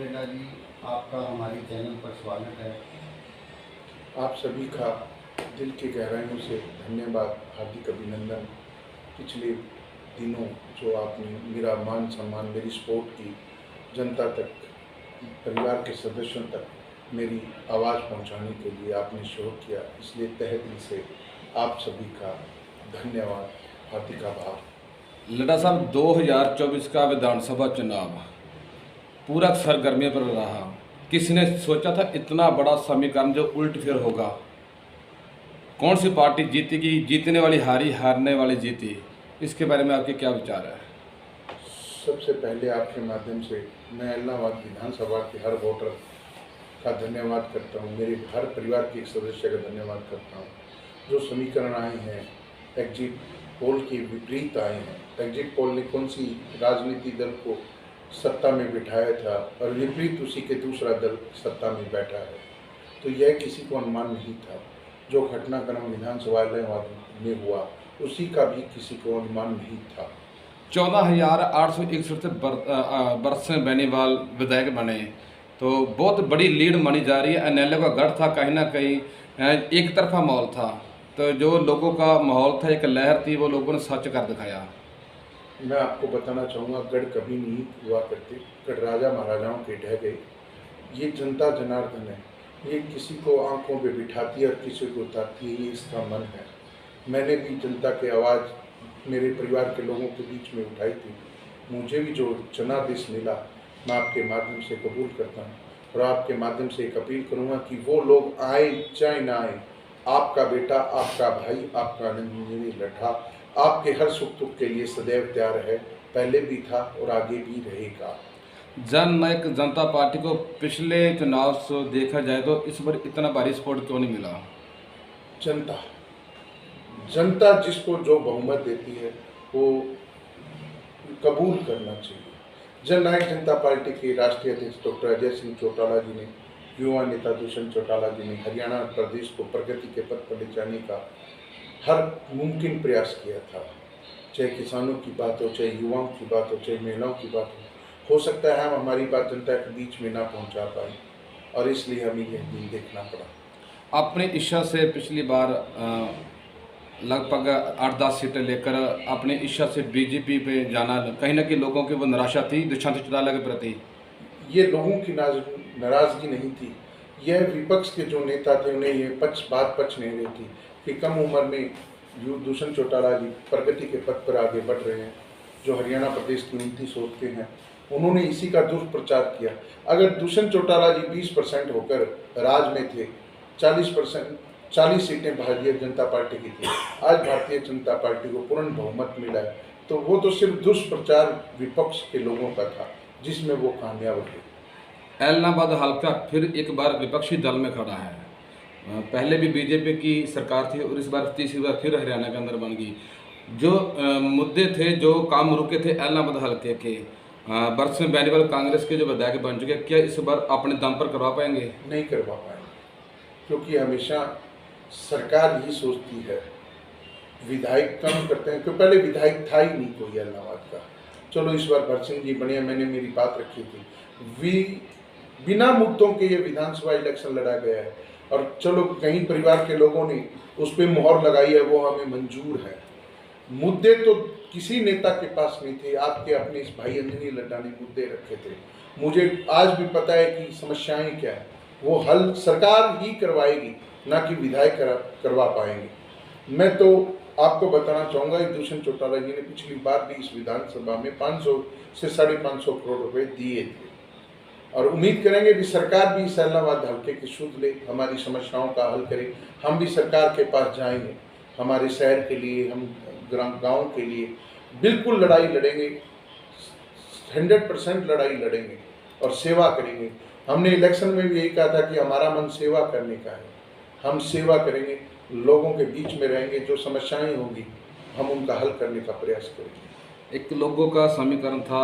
लड्डा जी, आपका हमारे चैनल पर स्वागत है। आप सभी का दिल की गहराइयों से धन्यवाद, हार्दिक अभिनंदन। पिछले दिनों जो आपने मेरा मान सम्मान, मेरी सपोर्ट की, जनता तक, परिवार के सदस्यों तक मेरी आवाज़ पहुंचाने के लिए आपने शोर किया, इसलिए तहे दिल से आप सभी का धन्यवाद, हार्दिक आभार। लड्डा साहब, 2024 का विधानसभा चुनाव पूरा सरगर्मियों पर रहा। किसी ने सोचा था इतना बड़ा समीकरण जो उल्ट फिर होगा? कौन सी पार्टी जीतेगी? जीतने वाली हारी, हारने वाली जीती। इसके बारे में आपके क्या विचार है? सबसे पहले आपके माध्यम से मैं इलाहाबाद विधानसभा के हर वोटर का धन्यवाद करता हूँ, मेरे हर परिवार के एक सदस्य का धन्यवाद करता हूँ। जो समीकरण आए हैं एग्जिट पोल के विपरीत आए हैं। एग्जिट पोल ने कौन सी राजनीतिक दल को सत्ता में बिठाया था और विपरीत उसी के दूसरा दल सत्ता में बैठा है, तो यह किसी को अनुमान नहीं था। जो घटनाक्रम विधानसभा में हुआ उसी का भी किसी को अनुमान नहीं था। 14,861 बरस से बेनीवाल विधायक बने, तो बहुत बड़ी लीड मानी जा रही है। एनएलए का गढ़ था, कहीं ना कहीं एक तरफा माहौल था, तो जो लोगों का माहौल था, एक लहर थी, वो लोगों ने सच कर दिखाया। मैं आपको बताना चाहूँगा, गढ़ कभी नहीं हुआ करते, गढ़ राजा महाराजाओं के ढह गए। ये जनता जनार्दन है, ये किसी को आंखों पे बिठाती है और किसी को उतारती है, ये इसका मन है। मैंने भी जनता की आवाज़ मेरे परिवार के लोगों के बीच में उठाई थी। मुझे भी जो जनादेश मिला मैं आपके माध्यम से कबूल करता हूँ और आपके माध्यम से एक अपील करूँगा कि वो लोग आए चाहे ना आए, आपका बेटा, आपका भाई, आपका आनंद लड्डा आपके हर सुख दुख के लिए सदैव तैयार है, पहले भी था और आगे भी रहेगा। जननायक जनता पार्टी को पिछले चुनाव से देखा जाए तो इस बार इतना भारी सपोर्ट क्यों नहीं मिला? जनता जिसको जो बहुमत देती है वो कबूल करना चाहिए। जननायक जनता पार्टी के राष्ट्रीय अध्यक्ष डॉक्टर अजय सिंह चौटाला जी ने, युवा नेता दुष्यंत चौटाला जी ने हरियाणा प्रदेश को प्रगति के पथ पर ले जाने का हर मुमकिन प्रयास किया था। चाहे किसानों की बात हो, चाहे युवाओं की बात हो, चाहे महिलाओं की बात हो सकता है हम हमारी बात जनता के बीच में ना पहुंचा पाए और इसलिए हमें यह दिन देखना पड़ा। अपनी इच्छा से पिछली बार लगभग 8-10 सीटें लेकर अपनी इच्छा से बीजेपी पे जाना, कहीं ना कहीं लोगों की वो निराशा थी दुष्यंत चौटाला के प्रति। ये लोगों की नाराजगी नहीं थी, यह विपक्ष के जो नेता थे उन्हें ये बात पच नहीं रही थी कि कम उम्र में दुष्यंत चौटाला जी प्रगति के पथ पर आगे बढ़ रहे हैं, जो हरियाणा प्रदेश की उन्नति सोचते हैं। उन्होंने इसी का दुष्प्रचार किया। अगर दुष्यंत चौटाला जी 20% होकर राज में थे, 40 सीटें भारतीय जनता पार्टी की थी, आज भारतीय जनता पार्टी को पूर्ण बहुमत मिला है, तो वो तो सिर्फ दुष्प्रचार विपक्ष के लोगों का था जिसमें वो कामयाब हुए। इलाहाबाद हल्का फिर एक बार विपक्षी दल में खड़ा है। पहले भी बीजेपी की सरकार थी और इस बार तीसरी बार फिर हरियाणा के अंदर बन गई। जो मुद्दे थे, जो काम रुके थे इलाहाबाद हल्के के, बरस में बेनीवाल कांग्रेस के जो विधायक बन चुके, क्या इस बार अपने दम पर करवा पाएंगे? नहीं करवा पाएंगे, क्योंकि हमेशा सरकार ही सोचती है, विधायक कम करते हैं, क्योंकि पहले विधायक था ही नहीं कोई इलाहाबाद का। चलो इस बार भरत सिंह जी बने, मैंने मेरी बात रखी थी, बिना मुद्दों के ये विधानसभा इलेक्शन लड़ा गया है और चलो कहीं परिवार के लोगों ने उस पर मोहर लगाई है, वो हमें मंजूर है। मुद्दे तो किसी नेता के पास नहीं थे, आपके अपने इस भाई अंजनी लड्डा ने मुद्दे रखे थे। मुझे आज भी पता है कि समस्याएं क्या है, वो हल सरकार ही करवाएगी, ना कि विधायक करवा पाएंगे। मैं तो आपको बताना चाहूँगा, दुष्यंत चौटाला जी ने पिछली बार भी इस विधानसभा में 500 से 550 करोड़ रुपए दिए थे और उम्मीद करेंगे कि सरकार भी इस इलाहाबाद हल्के की सुध ले, हमारी समस्याओं का हल करे। हम भी सरकार के पास जाएंगे, हमारे शहर के लिए, हम गाँव के लिए बिल्कुल लड़ाई लड़ेंगे, 100% लड़ाई लड़ेंगे और सेवा करेंगे। हमने इलेक्शन में भी यही कहा था कि हमारा मन सेवा करने का है, हम सेवा करेंगे, लोगों के बीच में रहेंगे, जो समस्याएं होंगी हम उनका हल करने का प्रयास करेंगे। एक लोगों का समीकरण था,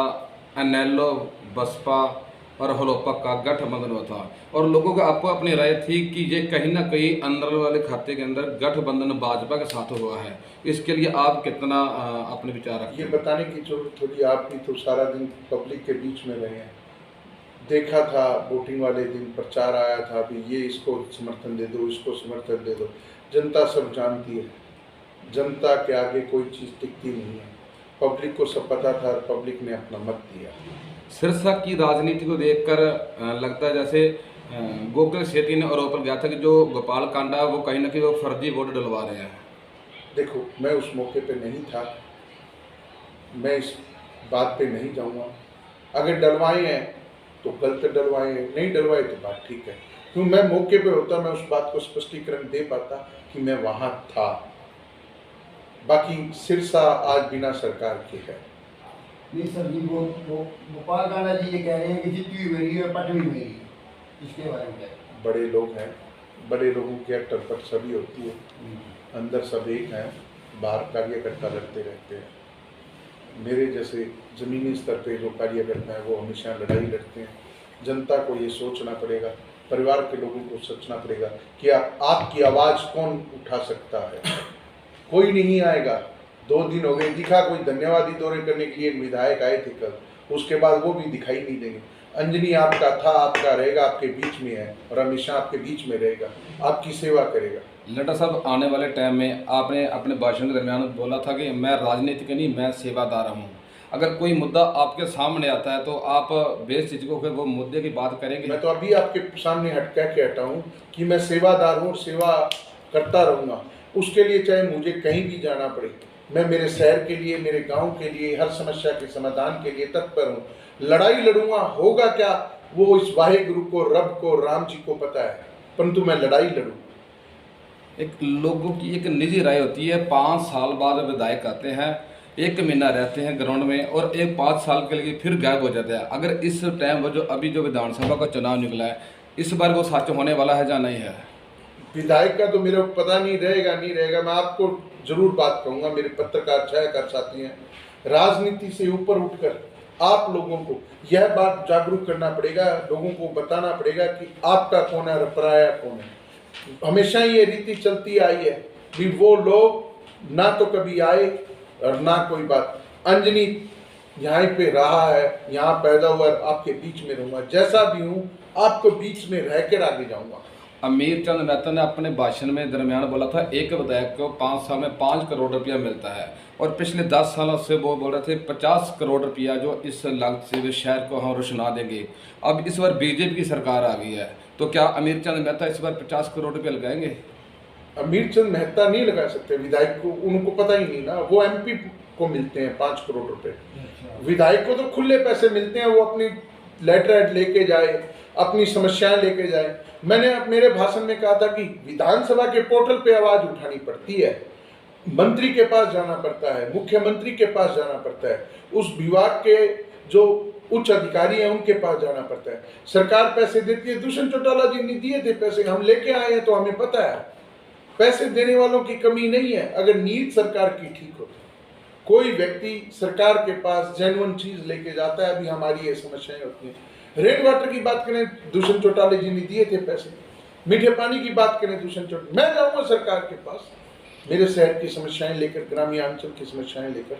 एनएलओ, बसपा और हलोपा का गठबंधन हुआ था और लोगों का आपको अपनी राय थी कि ये कहीं ना कहीं अंदर वाले खाते के अंदर गठबंधन भाजपा के साथ हुआ है। इसके लिए आप कितना अपने विचार रखते हैं? ये बताने की जरूरत थोड़ी, आप भी तो सारा दिन पब्लिक के बीच में रहे हैं। देखा था वोटिंग वाले दिन प्रचार आया था, अभी ये इसको समर्थन दे दो, इसको समर्थन दे दो। जनता सब जानती है, जनता के आगे कोई चीज़ टिकती नहीं है। पब्लिक को सब पता था और पब्लिक ने अपना मत दिया। सिरसा की राजनीति को देखकर लगता है जैसे गोकुल सेठी ने आरोप लगाया था कि जो गोपाल कांडा वो कहीं ना कहीं वो फर्जी वोट डलवा रहे हैं। देखो, मैं उस मौके पे नहीं था, मैं इस बात पे नहीं जाऊंगा। अगर डलवाए हैं तो गलत डलवाए हैं, नहीं डलवाए तो बात ठीक है। क्यों मैं मौके पे होता, मैं उस बात को स्पष्टीकरण दे पाता कि मैं वहां था। बाकी सिरसा आज बिना सरकार के है। नहीं सर जी, वो गोपाल कांडा जी ये कह रहे हैं कि जीती हुई मेरी है, पट भी मेरी है, इसके बारे में क्या है? बड़े लोग हैं, बड़े लोगों की अटपट सभी होती है, अंदर सब एक हैं, बाहर कार्यकर्ता लड़ते रहते हैं। मेरे जैसे ज़मीनी स्तर पे जो कार्यकर्ता हैं वो हमेशा लड़ाई लड़ते हैं। जनता को ये सोचना पड़ेगा, परिवार के लोगों को सोचना पड़ेगा कि आपकी आवाज़ कौन उठा सकता है। कोई नहीं आएगा। 2 दिन हो गए, दिखा कोई धन्यवादी दौरे करने के लिए विधायक आए थे कल, उसके बाद वो भी दिखाई नहीं देंगे। अंजनी आपका था, आपका रहेगा, आपके बीच में है और हमेशा आपके बीच में रहेगा, आपकी सेवा करेगा। लड्डा साहब, आने वाले टाइम में आपने अपने भाषण के दरमियान बोला था कि मैं राजनीतिक नहीं, मैं सेवादार हूँ। अगर कोई मुद्दा आपके सामने आता है तो आप बेझिझक होकर वो मुद्दे की बात करेंगे? मैं तो अभी आपके सामने हटा हूँ कि मैं सेवादार हूँ और सेवा करता रहूँगा। उसके लिए चाहे मुझे कहीं भी जाना पड़े, मैं मेरे शहर के लिए, मेरे गांव के लिए, हर समस्या के समाधान के लिए तत्पर हूँ। लड़ाई लड़ूंगा, होगा क्या वो इस वाहेगुरु को, रब को, राम जी को पता है, परंतु मैं लड़ाई लड़ूँ। एक लोगों की एक निजी राय होती है, 5 साल बाद विधायक आते हैं, 1 महीना रहते हैं ग्राउंड में और 5 साल के लिए फिर गायब हो जाते हैं। अगर इस टाइम वो जो अभी जो विधानसभा का चुनाव निकला है, इस बार वो सच होने वाला है या नहीं है? विधायक का तो मेरे को पता नहीं रहेगा, नहीं रहेगा। मैं आपको जरूर बात कहूँगा, मेरे पत्रकार छायाकार साथी हैं, राजनीति से ऊपर उठकर आप लोगों को यह बात जागरूक करना पड़ेगा, लोगों को बताना पड़ेगा कि आपका कौन है और पराया कौन है। हमेशा ये रीति चलती आई है कि वो लोग ना तो कभी आए और ना कोई बात। अंजनी यहाँ पे रहा है, यहाँ पैदा हुआ, आपके बीच में रहूँगा, जैसा भी हूँ आपको बीच में रहकर आगे जाऊँगा। अमीर चंद मेहता ने अपने भाषण में दरमियान बोला था एक विधायक को 5 साल में 5 करोड़ रुपया मिलता है और पिछले 10 सालों से वो बोल रहे थे 50 करोड़ रुपया जो इस लागत से वे शहर को हम रोशना देंगे। अब इस बार बीजेपी की सरकार आ गई है, तो क्या अमीर चंद मेहता इस बार 50 करोड़ रुपया लगाएंगे? अमीर चंद मेहता नहीं लगा सकते विधायक को, उनको पता ही नहीं ना। वो एमपी को मिलते हैं 5 करोड़ रुपए, विधायक को तो खुले पैसे मिलते हैं, वो अपनी लेटर लेके जाए, अपनी समस्याएं लेके जाए। मैंने मेरे भाषण में कहा था कि विधानसभा के पोर्टल पे आवाज उठानी पड़ती है, मंत्री के पास जाना पड़ता है, मुख्यमंत्री के पास जाना पड़ता है, उस विभाग के जो उच्च अधिकारी हैं उनके पास जाना पड़ता है। सरकार पैसे देती है, दुष्यंत चौटाला जी ने दिए थे पैसे, हम लेके आए हैं तो हमें पता है पैसे देने वालों की कमी नहीं है। अगर नीति सरकार की ठीक हो, कोई व्यक्ति सरकार के पास जेन्युइन चीज लेके जाता है। अभी हमारी ये समस्याएं होती हैं। रेड वाटर की बात करें, दुष्यंत चौटाला जी ने दिए थे पैसे। मीठे पानी की बात करें, दुष्यंत चौटाला, मैं जाऊंगा सरकार के पास, मेरे शहर की समस्याएं लेकर, ग्रामीण अंचल की समस्याएं लेकर।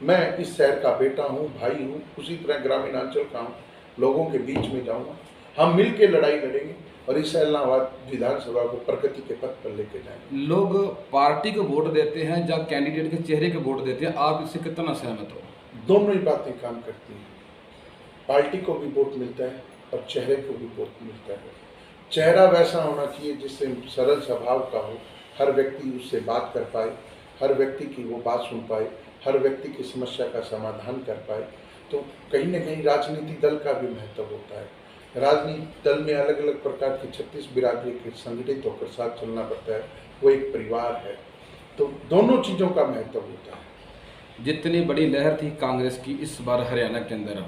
मैं इस शहर का बेटा हूँ, भाई हूँ, उसी तरह ग्रामीण अंचल का हूँ, लोगों के बीच में जाऊंगा। हम मिल के लड़ाई लड़ेंगे और इस इलाहाबाद विधानसभा को प्रगति के पथ पर लेके जाएंगे। लोग पार्टी को वोट देते हैं या कैंडिडेट के चेहरे को वोट देते हैं, आप इससे कितना सहमत हो? दोनों ही बातें काम करती हैं। पार्टी को भी वोट मिलता है और चेहरे को भी वोट मिलता है। चेहरा वैसा होना चाहिए जिससे सरल स्वभाव का हो, हर व्यक्ति उससे बात कर पाए, हर व्यक्ति की वो बात सुन पाए, हर व्यक्ति की समस्या का समाधान कर पाए। तो कहीं ना कहीं राजनीति दल का भी महत्व होता है। राजनीति दल में अलग अलग प्रकार की 36 बिरादरी के संगठित होकर साथ चलना पड़ता है, वो एक परिवार है। तो दोनों चीज़ों का महत्व होता है। जितनी बड़ी लहर थी कांग्रेस की इस बार हरियाणा के अंदर,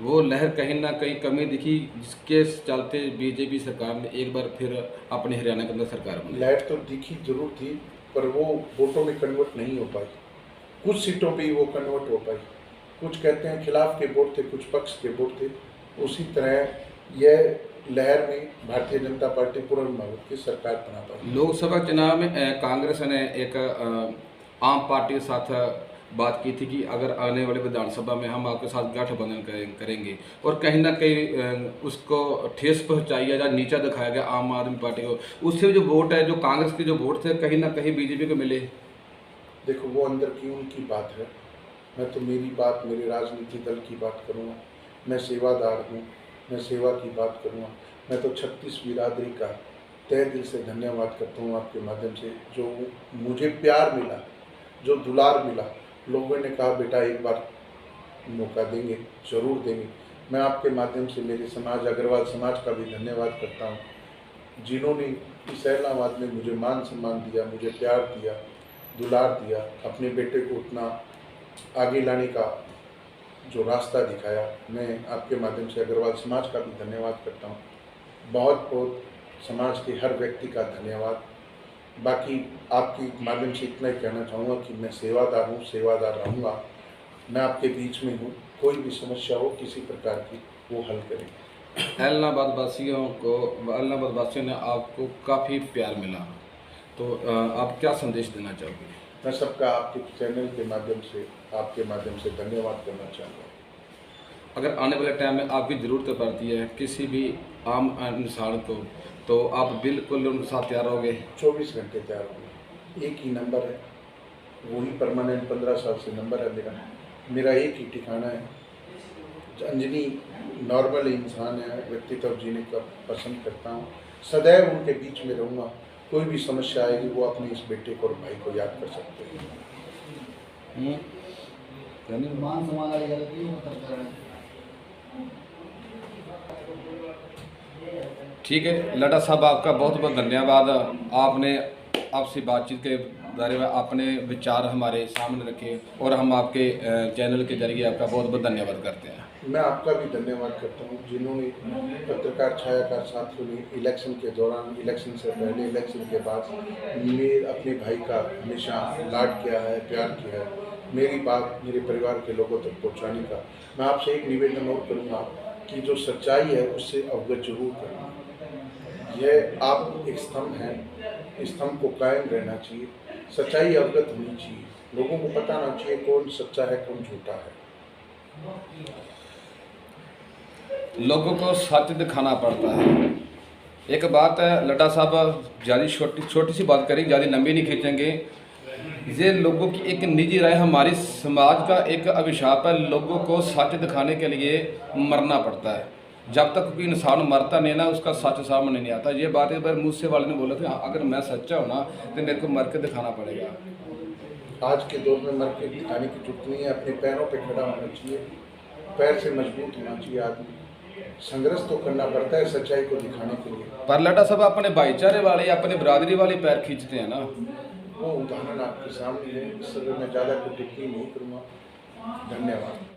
वो लहर कहीं ना कहीं कमी दिखी, जिसके चलते बीजेपी सरकार ने एक बार फिर अपने हरियाणा के अंदर सरकार बनाई। लहर तो दिखी जरूर थी, पर वो वोटों में कन्वर्ट नहीं हो पाई। कुछ सीटों पे ही वो कन्वर्ट हो पाई। कुछ कहते हैं खिलाफ के वोट थे, कुछ पक्ष के वोट थे। उसी तरह यह लहर में भारतीय जनता पार्टी पूर्ण बहुमत की सरकार बना पाई। लोकसभा चुनाव में कांग्रेस ने एक आम पार्टी के साथ बात की थी कि अगर आने वाले विधानसभा में हम आपके साथ गठबंधन करेंगे, और कहीं ना कहीं उसको ठेस पहुंचाई या नीचा दिखाया गया आम आदमी पार्टी को। उससे जो वोट है, जो कांग्रेस के जो वोट थे, कहीं ना कहीं बीजेपी को मिले। देखो, वो अंदर की उनकी बात है, मैं तो मेरी बात, मेरे राजनीति दल की बात करूँगा। मैं सेवादार हूँ, मैं सेवा की बात करूँगा। मैं तो 36 बिरादरी का तहे दिल से धन्यवाद करता हूँ आपके माध्यम से। जो मुझे प्यार मिला, जो दुलार मिला, लोगों ने कहा बेटा एक बार मौका देंगे, ज़रूर देंगे। मैं आपके माध्यम से मेरे समाज, अग्रवाल समाज का भी धन्यवाद करता हूँ, जिन्होंने इस इलाहाबाद में मुझे मान सम्मान दिया, मुझे प्यार दिया, दुलार दिया, अपने बेटे को उतना आगे लाने का जो रास्ता दिखाया। मैं आपके माध्यम से अग्रवाल समाज का भी धन्यवाद करता हूँ। बहुत बहुत समाज के हर व्यक्ति का धन्यवाद। बाकी आपके माध्यम से इतना ही कहना चाहूँगा कि मैं सेवादार हूँ, सेवादार रहूँगा। मैं आपके बीच में हूँ, कोई भी समस्या हो किसी प्रकार की, वो हल करेंगे। इलाहाबाद वासियों ने आपको काफ़ी प्यार मिला, तो आप क्या संदेश देना चाहोगे? मैं सबका आपके चैनल के माध्यम से, आपके माध्यम से धन्यवाद करना चाहूँगा। अगर आने वाले टाइम में आपकी ज़रूरत पड़ती है किसी भी आम इंसान को, तो आप बिल्कुल उनके साथ तैयार रहोगे? 24 घंटे तैयार होंगे। एक ही नंबर है, वही परमानेंट 15 साल से नंबर है मेरा एक ही ठिकाना है। अंजनी नॉर्मल इंसान है, व्यक्तित्व जीने का पसंद करता हूँ, सदैव उनके बीच में रहूँगा। कोई भी समस्या आएगी, वो अपने इस बेटे को और भाई को याद कर सकते हैं। मान सम्मान वाली गलती हो सकता है। ठीक है लटा साहब, आपका बहुत बहुत धन्यवाद। आपने आपसे बातचीत के बारे में अपने विचार हमारे सामने रखे, और हम आपके चैनल के जरिए आपका बहुत बहुत धन्यवाद करते हैं। मैं आपका भी धन्यवाद करता हूँ, जिन्होंने पत्रकार, छायाकार साथियों ने इलेक्शन के दौरान, इलेक्शन से पहले, इलेक्शन के बाद मेरे अपने भाई का हमेशा लाड किया है, प्यार किया है। मेरी बात मेरे परिवार के लोगों तक पहुँचाने का मैं आपसे एक निवेदन और करूँगा कि जो सच्चाई है उससे अवगत जरूर करना। यह आप एक स्तंभ हैं, इस स्तंभ को कायम रहना चाहिए, सच्चाई अवगत होनी चाहिए, लोगों को पता होना चाहिए कौन सच्चा है कौन झूठा है। लोगों को सच दिखाना पड़ता है। एक बात है लटा साहब, ज़्यादा छोटी सी बात करें, ज़्यादा लंबी नहीं खींचेंगे। ये लोगों की एक निजी राय, हमारी समाज का एक अभिशाप है। लोगों को सच दिखाने के लिए मरना पड़ता है। जब तक कोई इंसान मरता नहीं ना, उसका सच सामने नहीं आता। ये बात एक बार मुझसे वाले ने बोला था, अगर मैं सच्चा हूँ ना तो मेरे को मर के दिखाना पड़ेगा। आज के दौर में मर के दिखाने की जरूरत नहीं है, अपने पैरों पे खड़ा होना चाहिए, पैर से मजबूत होना चाहिए। आदमी संघर्ष तो करना पड़ता है सच्चाई को दिखाने के लिए। पर लटा साहब अपने भाईचारे वाले, अपने बिरादरी वाले पैर खींचते हैं ना। वो उदाहरण आपके सामने है, इस समय मैं ज़्यादा कुछ टिप्पणी नहीं करूँगा। धन्यवाद।